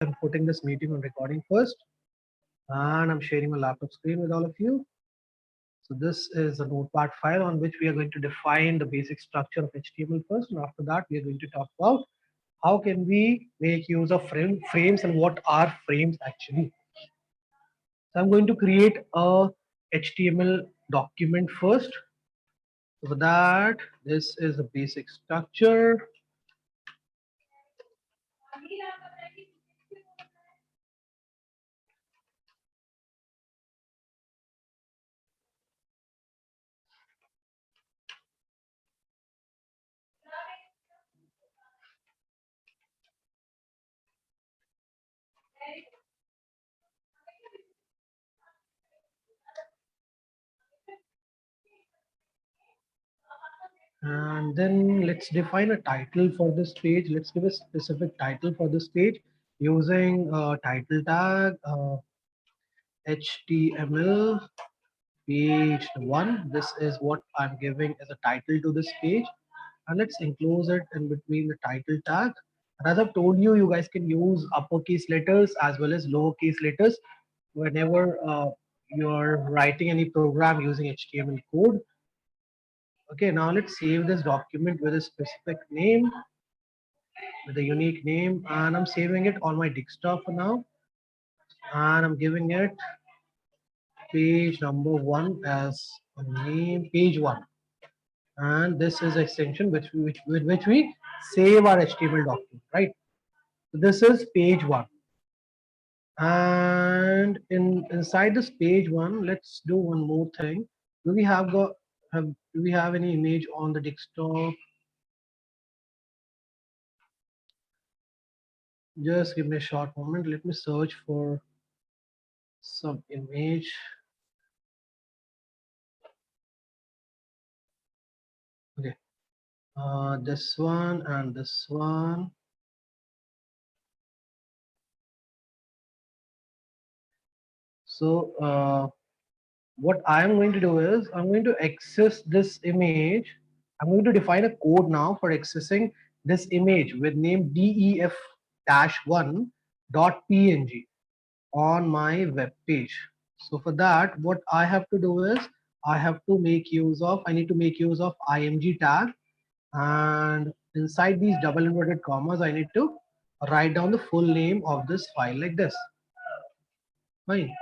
I'm putting this meeting on recording first, and I'm sharing my laptop screen with all of you. So this is a notepad file on which we are going to define the basic structure of HTML first, and after that we are going to talk about how can we make use of frames and what are frames actually. So I'm going to create a HTML document first. So for that, this is the basic structure. And then let's define a title for this page. Let's give a specific title for this page using a title tag HTML page 1. This is what I'm giving as a title to this page, and let's enclose it in between the title tag. And as I've told you, you guys can use uppercase letters as well as lowercase letters whenever you're writing any program using HTML code. Okay, now let's save this document with a specific name, with a unique name, and I'm saving it on my desktop for now, and I'm giving it page number 1 as a name, page 1. And this is extension with which we save our HTML document, right? So this is page 1, and inside this page 1, let's do one more thing. Do we do we have any image on the desktop? Just give me a short moment. Let me search for some image. Okay, this one and this one. So what I'm going to do is I'm going to access this image. I'm going to define a code now for accessing this image with name def-1.png on my web page. So for that, what I have to do is I need to make use of img tag, and inside these double inverted commas I need to write down the full name of this file like this. Fine.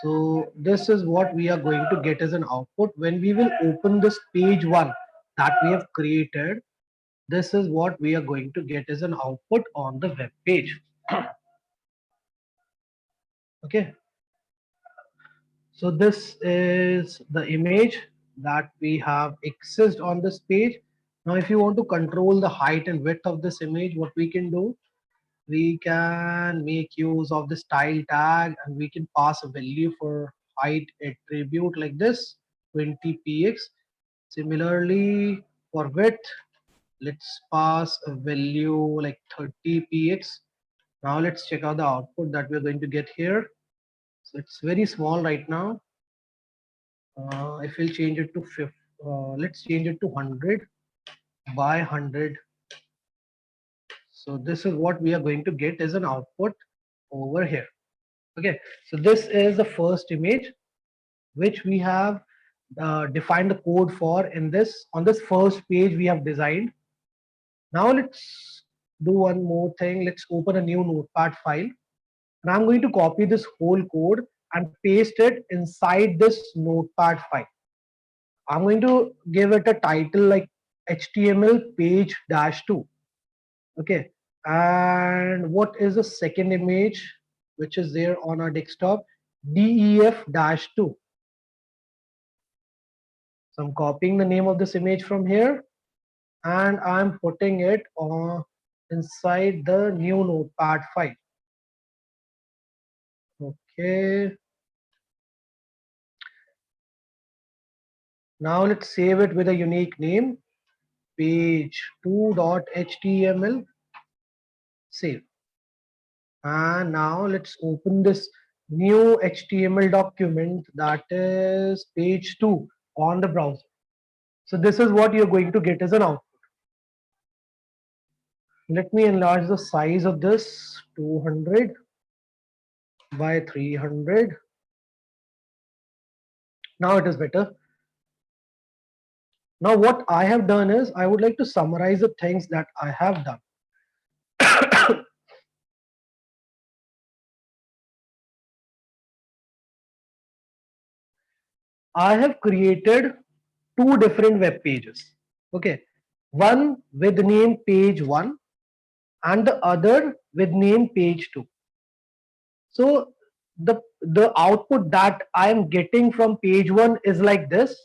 So this is what we are going to get as an output when we will open this page 1 that we have created. This is what we are going to get as an output on the web page. Okay, so this is the image that we have accessed on this page. Now if you want to control the height and width of this image, what we can do, we can make use of the style tag, and we can pass a value for height attribute like this, 20px. Similarly for width, let's pass a value like 30px. Now let's check out the output that we're going to get here. So it's very small right now. If we'll change it to let's change it to 100 by 100. So this is what we are going to get as an output over here. Okay, so this is the first image which we have defined the code for in this on this first page we have designed. Now let's do one more thing. Let's open a new notepad file, and I'm going to copy this whole code and paste it inside this notepad file. I'm going to give it a title like HTML page -2. Okay, and what is the second image which is there on our desktop? def-2. So I'm copying the name of this image from here, and I'm putting it on inside the new notepad file. Okay, now let's save it with a unique name, page2.html. Save. And now let's open this new HTML document, that is page 2 on the browser. So this is what you're going to get as an output. Let me enlarge the size of this 200 by 300. Now it is better. Now what I have done is I would like to summarize the things that I have done. I have created two different web pages. Okay, one with name page 1 and the other with name page 2. So the output that I am getting from page 1 is like this.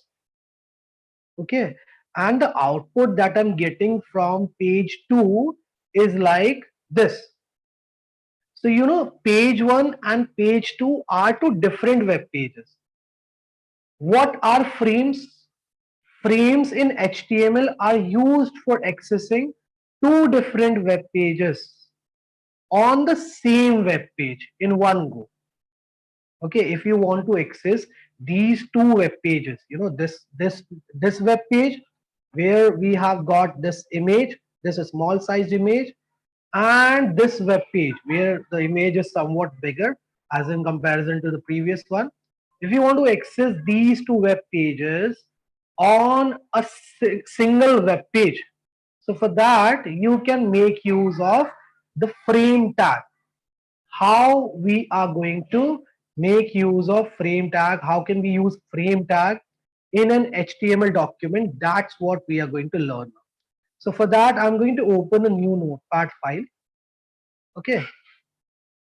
Okay, and the output that I'm getting from page 2 is like this. So page 1 and page 2 are two different web pages. What are frames? Frames in HTML are used for accessing two different web pages on the same web page in one go. Okay, if you want to access these two web pages, this web page where we have got this image, this small sized image, and this web page where the image is somewhat bigger as in comparison to the previous one. If you want to access these two web pages on a single web page, so for that you can make use of the frame tag. How we are going to make use of frame tag, how can we use frame tag in an HTML document, that's what we are going to learn. So for that I'm going to open a new notepad file. Okay,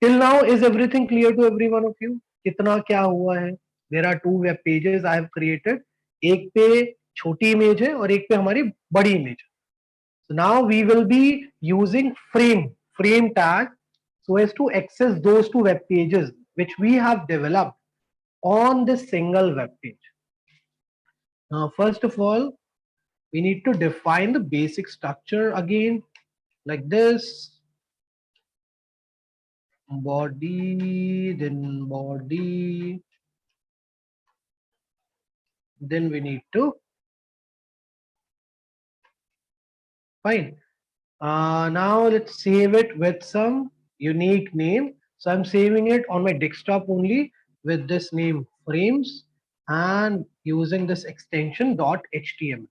till now is everything clear to every one of you? कितना क्या हुआ है? There are two web pages I have created. एक पे छोटी image है और एक पे हमारी बड़ी image है. So now we will be using frame tag so as to access those two web pages which we have developed on this single web page. Now first of all we need to define the basic structure again, like this. Body, then body, then we need to fine. Now let's save it with some unique name. So I'm saving it on my desktop only with this name frames and using this extension .html.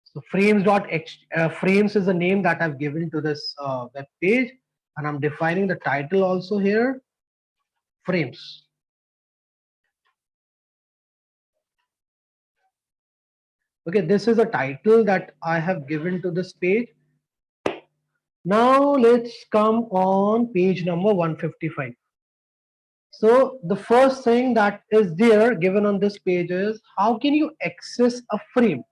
So frames is the name that I've given to this web page, and I'm defining the title also here, frames. Okay, this is a title that I have given to this page. Now let's come on page number 155. So the first thing that is there given on this page is how can you access a frame?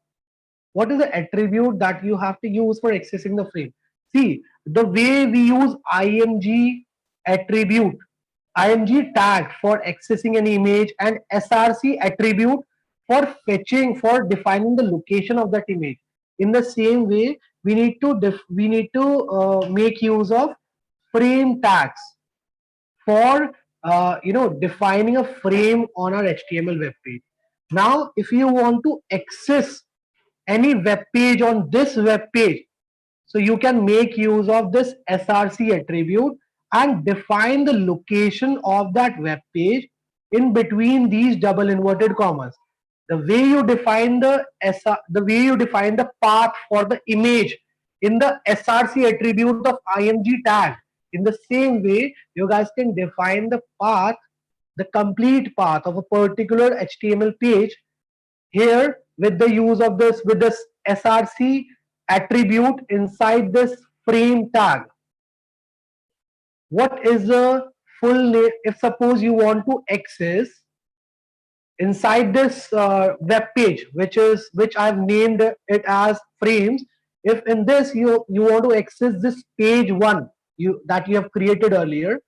What is the attribute that you have to use for accessing the frame? See, the way we use img attribute, img tag for accessing an image, and src attribute for fetching, for defining the location of that image. In the same way, we need to make use of frame tags for defining a frame on our HTML web page. Now, if you want to access any web page on this web page, so you can make use of this src attribute and define the location of that web page in between these double inverted commas. The way you define the path for the image in the src attribute of img tag, in the same way you guys can define the path, the complete path of a particular HTML page here with the use of this src attribute inside this frame tag. What is the full name? If suppose you want to access inside this web page, which I've named it as frames, if in this you want to access this page 1 that you have created earlier,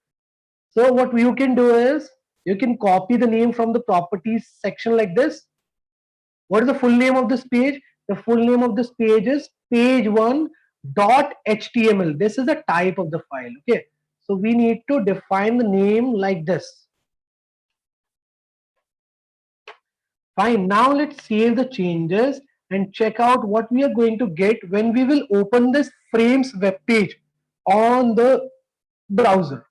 so what you can do is you can copy the name from the properties section like this. What is the full name of this page? The full name of this page is page1.html. This is the type of the file. Okay, so we need to define the name like this. Fine. Now let's save the changes and check out what we are going to get when we will open this frames web page on the browser.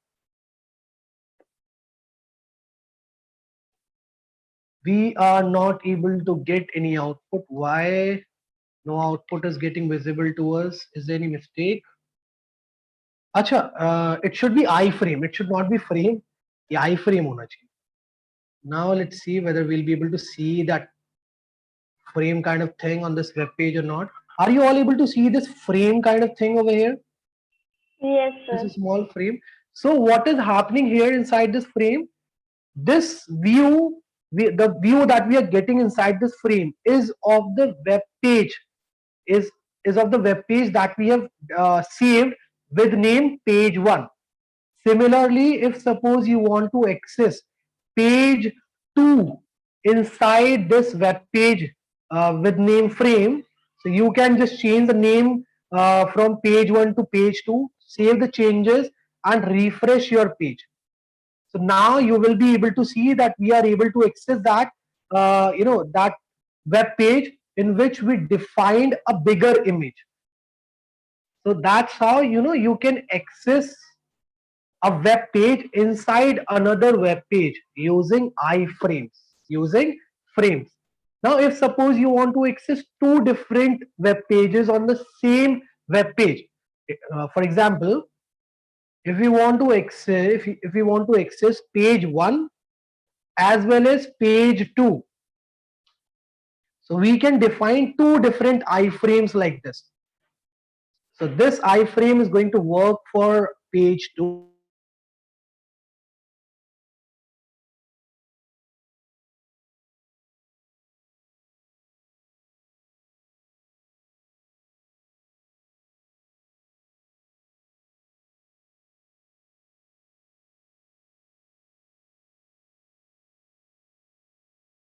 We are not able to get any output. Why no output is getting visible to us? Is there any mistake? Acha, it should be iframe. It should not be frame. ये iframe होना चाहिए. Now let's see whether we'll be able to see that frame kind of thing on this web page or not. Are you all able to see this frame kind of thing over here? Yes, This sir. is a small frame. So what is happening here inside this frame? This view, the view that we are getting inside this frame is of the web page, is of the web page that we have saved with name page 1. Similarly, if suppose you want to access page 2 inside this web page with name frame, so you can just change the name from page 1 to page 2, save the changes and refresh your page. So now you will be able to see that we are able to access that that web page in which we defined a bigger image. So that's how you can access a web page inside another web page using iframes, using frames. Now if suppose you want to access two different web pages on the same web page, for example, if we want to access if we want to access page 1 as well as page 2, so we can define two different iframes like this. So this iframe is going to work for page 2,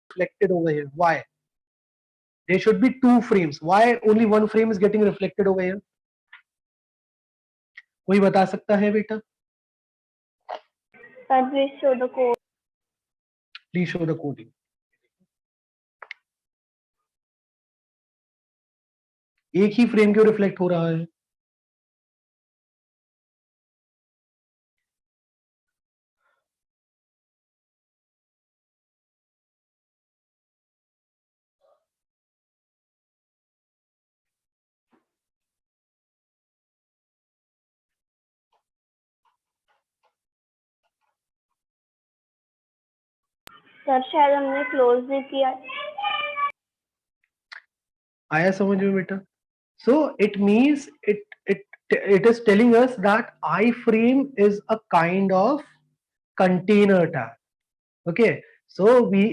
reflected over here. Why? There should be two frames. Why only one frame is getting reflected over here? कोई बता सकता है बेटा? Sir, please show the code. Please show the coding. एक ही frame क्यों reflect हो रहा है? सर शायद हमने क्लोज नहीं किया. आया समझ में बेटा? So it means it is telling us that iframe is a kind of container tag. Okay, so we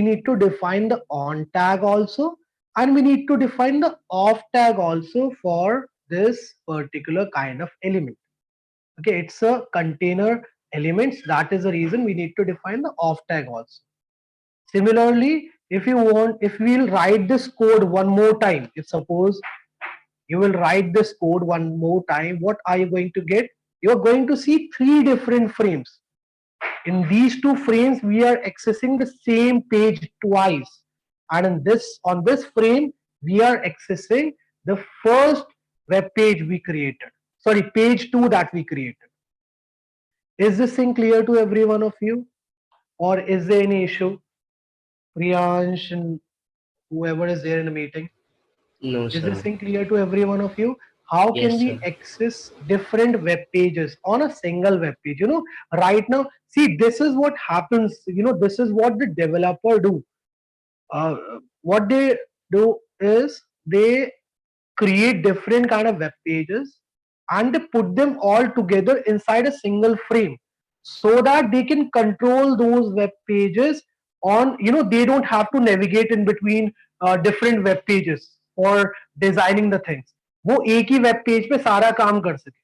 need to define the on tag also, and we need to define the off tag also for this particular kind of element. Okay, it's a container elements. That is the reason we need to define the off tag also. Similarly, if we'll write this code one more time, if suppose you will write this code one more time, what are you going to get? You're going to see three different frames. In these two frames, we are accessing the same page twice. And on this frame, we are accessing the first web page we created. Sorry, page 2 that we created. Is this thing clear to every one of you? Or is there any issue? Priyansh and whoever is there in the meeting. No, Is this sir. thing clear to every one of you? How can Yes, we sir. access different web pages on a single web page? Right now, see, this is what happens. This is what the developer do. Uh, what they do is they create different kind of web pages and they put them all together inside a single frame so that they can control those web pages on they don't have to navigate in between different web pages for designing the things. वो एक ही web page पे सारा काम कर सके.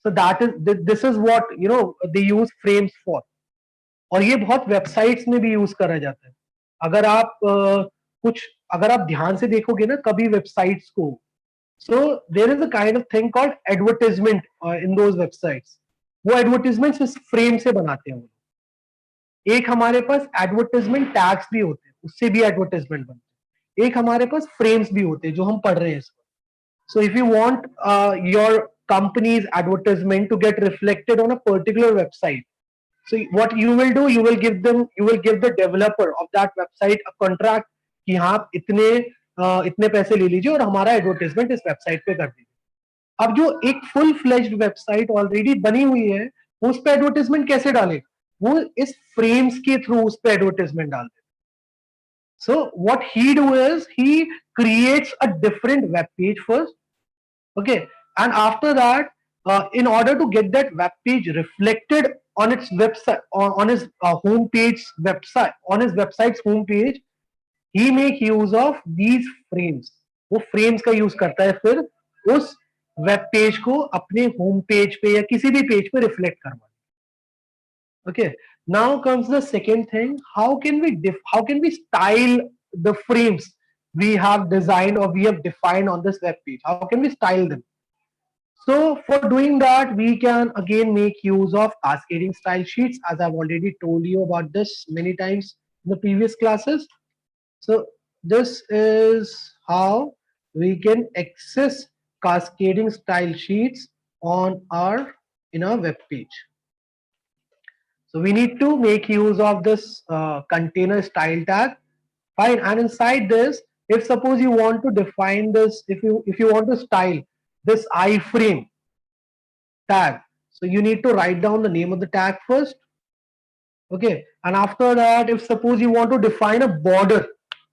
So that is this is what they use frames for. और ये बहुत वेबसाइट्स में भी यूज करा जाता है. अगर आप अगर आप ध्यान से देखोगे ना कभी वेबसाइट्स को, so there is a kind of thing called advertisement in those websites. वो एडवर्टीजमेंट्स इस फ्रेम से बनाते हैं. एक हमारे पास एडवर्टाइजमेंट टैग्स भी होते हैं, उससे भी एडवर्टाइजमेंट बनते हैं. एक हमारे पास फ्रेम्स भी होते हैं जो हम पढ़ रहे हैं इसमें. So if you want your company's advertisement to get reflected on a particular website, so what you will do, you will give the developer of that website a contract कि हाँ आप इतने पैसे ले लीजिए और हमारा एडवर्टाइजमेंट इस वेबसाइट पे कर दीजिए. अब जो एक फुल फ्लेज्ड वेबसाइट ऑलरेडी बनी हुई है, वो उस पे एडवर्टाइजमेंट कैसे डालेगा? वो इस फ्रेम्स के थ्रू उस पे एडवर्टाइजमेंट डाल देगा. So what he do is he creates a different web page first, okay, and after that, in order to get that web page reflected on its website, on his home page website, on his website's home page, he make use of these frames. वो frames का use करता है फिर उस web page को अपने home page पे या किसी भी page पे reflect करवाने. Okay, now comes the second thing. How can we style the frames we have designed or we have defined on this web page? How can we style them? So for doing that, we can again make use of cascading style sheets, as I've already told you about this many times in the previous classes. So this is how we can access cascading style sheets on our in our web page. So we need to make use of this container style tag. Fine, and inside this, if suppose you want to define this, if you want to style this iframe tag, so you need to write down the name of the tag first. Okay, and after that, if suppose you want to define a border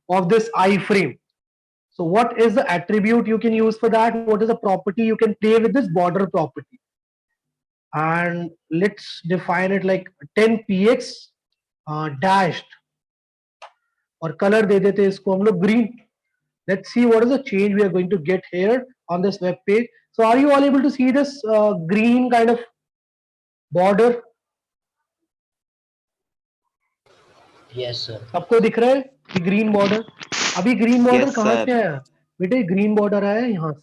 of this iframe, so what is the attribute you can use for that? What is the property you can play with this border property? And let's define it like 10px dashed, और colour दे देते हैं इसको हम लोग green. Let's see what is the change we are going to get here on this web page. So are you all able to see this green kind of border? Yes, sir. सबको दिख रहा है कि green border? अभी green border Yes, कहाँ sir. से आया बेटे? ग्रीन बॉर्डर आया है यहाँ से.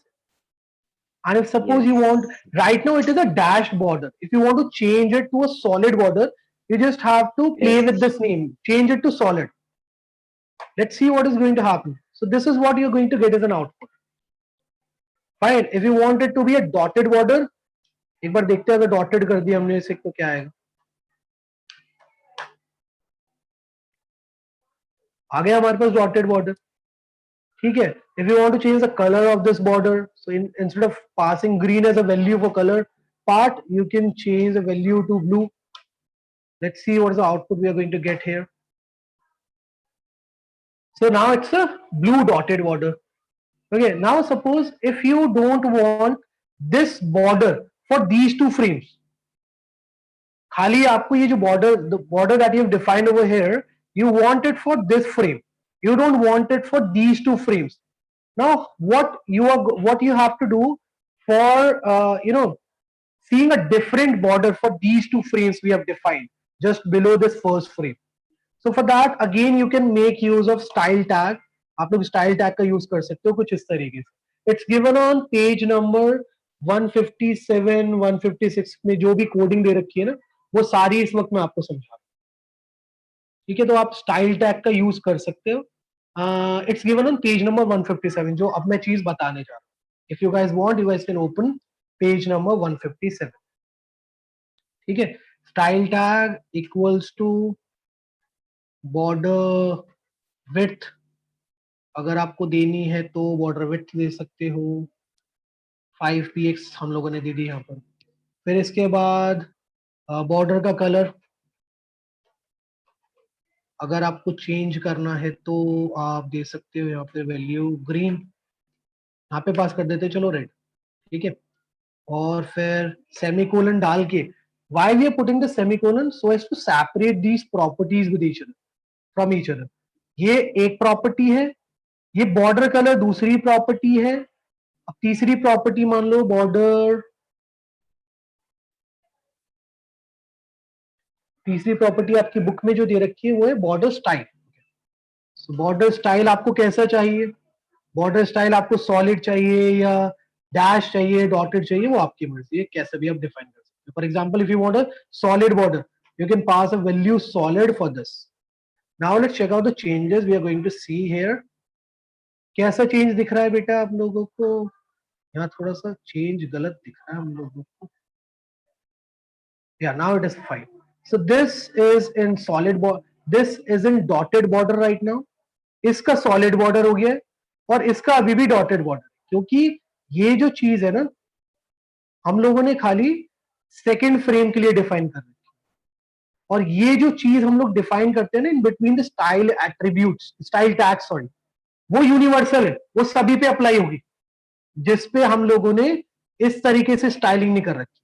And if suppose you Yes. want, right now it is a dashed border. If you want to change it to a solid border, you just have to play Yes. with this name, change it to solid. Let's see what is going to happen. So this is what you're going to get as an output. Fine. If you want it to be a dotted border, एक बार देखते हैं अगर dotted कर दिया हमने इसे तो क्या आएगा. आ गया हमारे पास dotted border. ठीक है. If you want to change the color of this border, so instead of passing green as a value for color part, you can change the value to blue. Let's see what is the output we are going to get here. So now it's a blue dotted border. Okay, now suppose if you don't want this border for these two frames, खाली आपको ये जो border, the border that you have defined over here, you want it for this frame. You don't want it for these two frames. Now what you have to do for seeing a different border for these two frames we have defined just below this first frame. So for that again you can make use of style tag. आप लोग style tag का use कर सकते हो कुछ इस तरीके से. It's given on page number 157, 156 में जो भी कोडिंग दे रखी है ना, वो सारी इस वक्त मैं आपको समझा रहा हूँ. ठीक है, तो आप स्टाइल टैग का यूज कर सकते हो. It's given on page number 157 जो अब मैं चीज बताने जा रहा हूँ. If you guys want, you guys can open page number 157. ठीक है, style tag equals to border width. अगर आपको देनी है तो बॉर्डर विड्थ दे सकते हो. 5px हम लोगों ने दे दी यहाँ पर. फिर इसके बाद बॉर्डर का कलर अगर आपको चेंज करना है तो आप दे सकते हो यहाँ पे वैल्यू ग्रीन. यहाँ पे पास कर देते चलो रेड. ठीक है, और फिर सेमीकोलन डाल के, why we are putting the semicolon? So as to separate these properties with each other from each other. ये एक प्रॉपर्टी है, ये बॉर्डर कलर दूसरी प्रॉपर्टी है. अब तीसरी प्रॉपर्टी मान लो बॉर्डर, तीसरी प्रॉपर्टी आपकी बुक में जो दे रखी है वो है बॉर्डर स्टाइल. सो बॉर्डर स्टाइल आपको कैसा चाहिए? बॉर्डर स्टाइल आपको सॉलिड चाहिए या डैश चाहिए, डॉटेड चाहिए, वो आपकी मर्जी है, कैसे भी आप डिफाइन कर सकते हो. For example if you want a solid border, you can pass a value solid for this. Now let's check out the changes we are going to see here. कैसा चेंज दिख रहा है बेटा आप लोगों को? यहाँ थोड़ा सा चेंज गलत दिख रहा है हम लोगों को. Yeah, now it is fine. So this is in solid border. This is in dotted border right now. इसका solid border हो गया है और इसका अभी भी dotted border, क्योंकि ये जो चीज है ना, हम लोगों ने खाली सेकेंड फ्रेम के लिए डिफाइन कर रखी है, और ये जो चीज हम लोग डिफाइन करते हैं ना in between the style attributes, style tags, sorry, वो यूनिवर्सल है, वो सभी पे अप्लाई होगी, जिसपे हम लोगों ने इस तरीके से स्टाइलिंग नहीं कर रखी.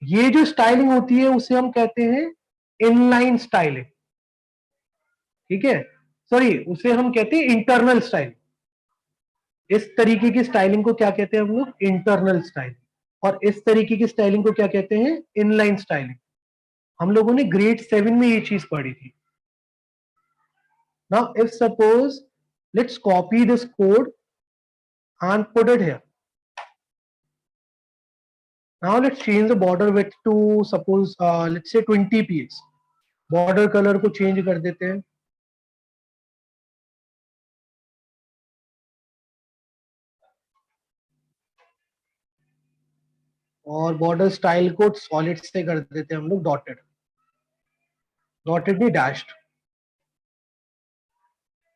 ये जो स्टाइलिंग होती है उसे हम कहते हैं इनलाइन स्टाइलिंग. ठीक है, सॉरी, उसे हम कहते हैं इंटरनल स्टाइलिंग. इस तरीके की स्टाइलिंग को क्या कहते हैं हम लोग? Internal styling. और इस तरीके की स्टाइलिंग को क्या कहते हैं? Inline styling. हम लोगों ने ग्रेड 7 में ये चीज पढ़ी थी. Now if suppose let's copy this code and put it here. Now let's change the border width to suppose let's say 20 px. Border color को change कर देते हैं. और बॉर्डर स्टाइल को सॉलिड से कर देते हैं हम लोग डॉटेड. डॉटेड नहीं, डैश्ड.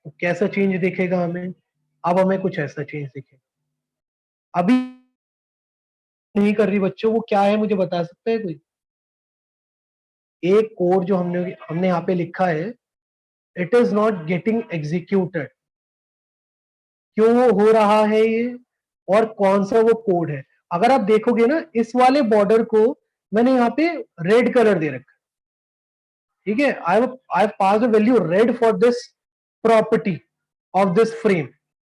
तो कैसा चेंज दिखेगा हमें? अब हमें कुछ ऐसा चेंज दिखेगा. अभी नहीं कर रही बच्चों, वो क्या है मुझे बता सकते हैं कोई? एक कोड जो हमने हमने यहाँ पे लिखा है, it is not getting executed. क्यों वो हो रहा है ये, और कौन सा वो कोड है? अगर आप देखोगे ना, इस वाले बॉर्डर को मैंने यहाँ पे रेड कलर दे रखा है. ठीक है, I have passed a value red for this property of this frame,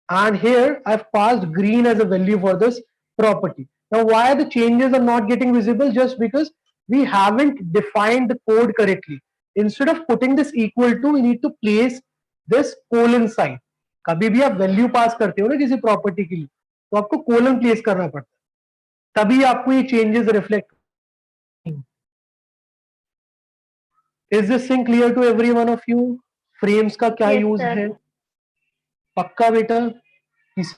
and here I've passed green as a value for this property. Now why the changes are not getting visible? Just because we haven't defined the code correctly. Instead of putting this equal to, we need to place this colon sign. कभी भी आप value pass करते हो ना किसी property के लिए, तो आपको कोलन प्लेस करना पड़ता है, तभी आपको ये changes reflect. Is this thing clear to every one of you? Frames का क्या Yes, यूज sir. है? पक्का बेटा? किसी